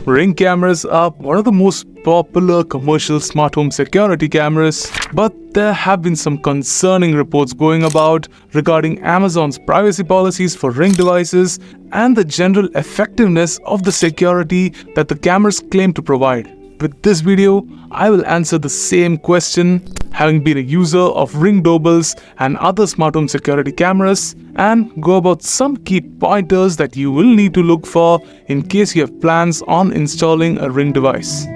Ring cameras are one of the most popular commercial smart home security cameras, but there have been some concerning reports going about regarding Amazon's privacy policies for Ring devices and the general effectiveness of the security that the cameras claim to provide. With this video, I will answer the same question, having been a user of Ring doorbells and other smart home security cameras, and go about some key pointers that you will need to look for in case you have plans on installing a Ring device.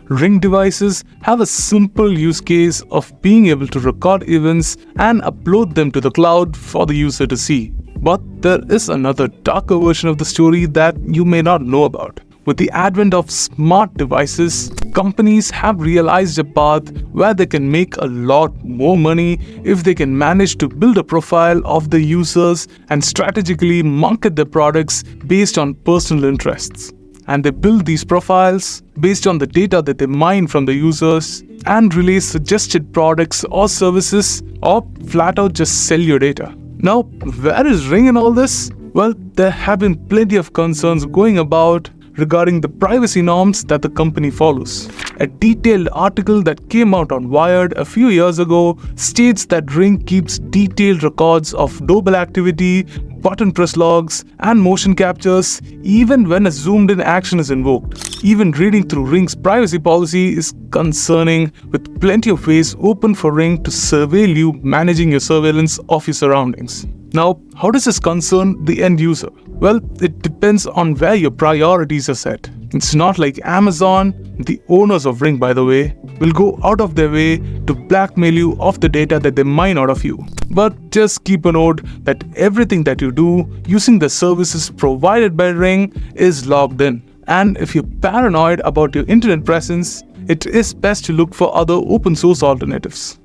Ring devices have a simple use case of being able to record events and upload them to the cloud for the user to see. But there is another darker version of the story that you may not know about. With the advent of smart devices, companies have realized a path where they can make a lot more money if they can manage to build a profile of the users and strategically market their products based on personal interests. And they build these profiles based on the data that they mine from the users and release suggested products or services, or flat out just sell your data. Now, where is Ring in all this? Well, there have been plenty of concerns going about regarding the privacy norms that the company follows. A detailed article that came out on Wired a few years ago states that Ring keeps detailed records of doorbell activity, button press logs, and motion captures even when a zoomed-in action is invoked. Even reading through Ring's privacy policy is concerning, with plenty of ways open for Ring to surveil you, managing your surveillance of your surroundings. Now, how does this concern the end user? Well, it depends on where your priorities are set. It's not like Amazon, the owners of Ring by the way, will go out of their way to blackmail you of the data that they mine out of you. But just keep a note that everything that you do using the services provided by Ring is logged in. And if you're paranoid about your internet presence, it is best to look for other open source alternatives.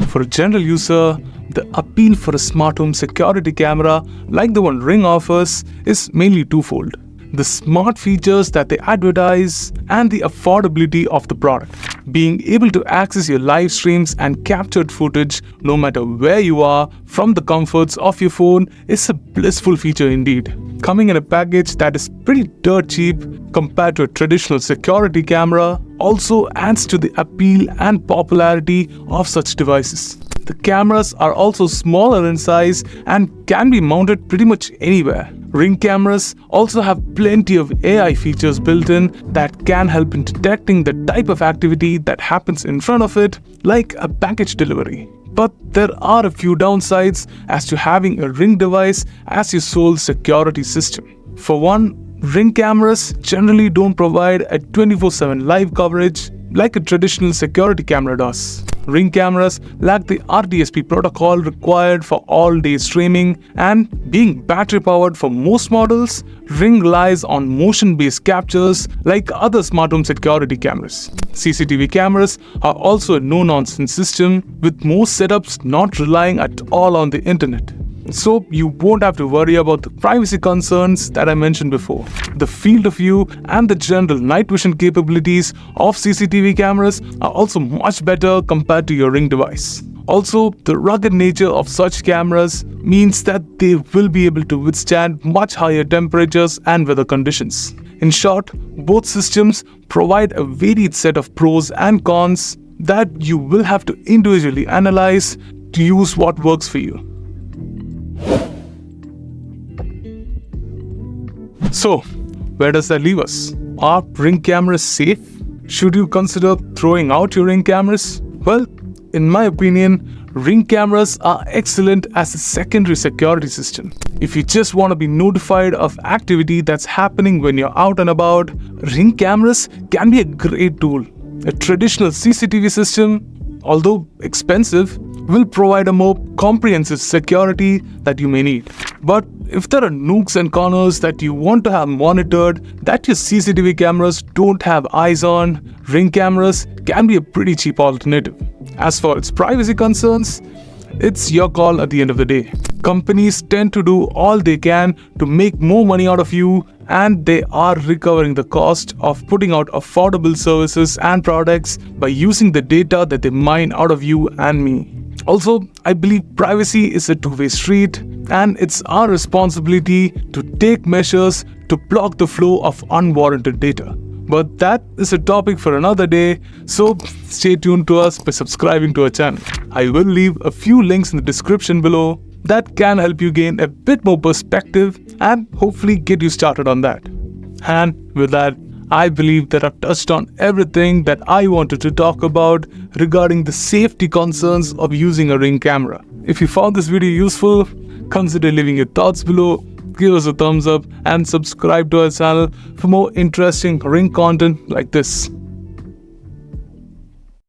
For a general user, the appeal for a smart home security camera like the one Ring offers is mainly twofold: the smart features that they advertise and the affordability of the product. Being able to access your live streams and captured footage no matter where you are from the comforts of your phone is a blissful feature indeed. Coming in a package that is pretty dirt cheap compared to a traditional security camera also adds to the appeal and popularity of such devices. The cameras are also smaller in size and can be mounted pretty much anywhere. Ring cameras also have plenty of AI features built in that can help in detecting the type of activity that happens in front of it, like a package delivery. But there are a few downsides as to having a Ring device as your sole security system. For one, Ring cameras generally don't provide a 24/7 live coverage like a traditional security camera does. Ring cameras lack the RDSP protocol required for all-day streaming, and being battery-powered for most models, Ring relies on motion-based captures like other smart home security cameras. CCTV cameras are also a no-nonsense system, with most setups not relying at all on the internet. So you won't have to worry about the privacy concerns that I mentioned before. The field of view and the general night vision capabilities of CCTV cameras are also much better compared to your Ring device. Also, the rugged nature of such cameras means that they will be able to withstand much higher temperatures and weather conditions. In short, both systems provide a varied set of pros and cons that you will have to individually analyze to use what works for you. So, where does that leave us? Are Ring cameras safe? Should you consider throwing out your Ring cameras? Well, in my opinion, Ring cameras are excellent as a secondary security system. If you just want to be notified of activity that's happening when you're out and about, Ring cameras can be a great tool. A traditional CCTV system, although expensive, will provide a more comprehensive security that you may need. But if there are nooks and corners that you want to have monitored that your CCTV cameras don't have eyes on, Ring cameras can be a pretty cheap alternative. As for its privacy concerns, It's your call at the end of the day. Companies tend to do all they can to make more money out of you, and they are recovering the cost of putting out affordable services and products by using the data that they mine out of you and me. Also, I believe privacy is a two-way street, and it's our responsibility to take measures to block the flow of unwarranted data. But that is a topic for another day, so stay tuned to us by subscribing to our channel. I will leave a few links in the description below that can help you gain a bit more perspective and hopefully get you started on that. And with that, I believe that I've touched on everything that I wanted to talk about regarding the safety concerns of using a Ring camera. If you found this video useful, consider leaving your thoughts below, give us a thumbs up and subscribe to our channel for more interesting Ring content like this.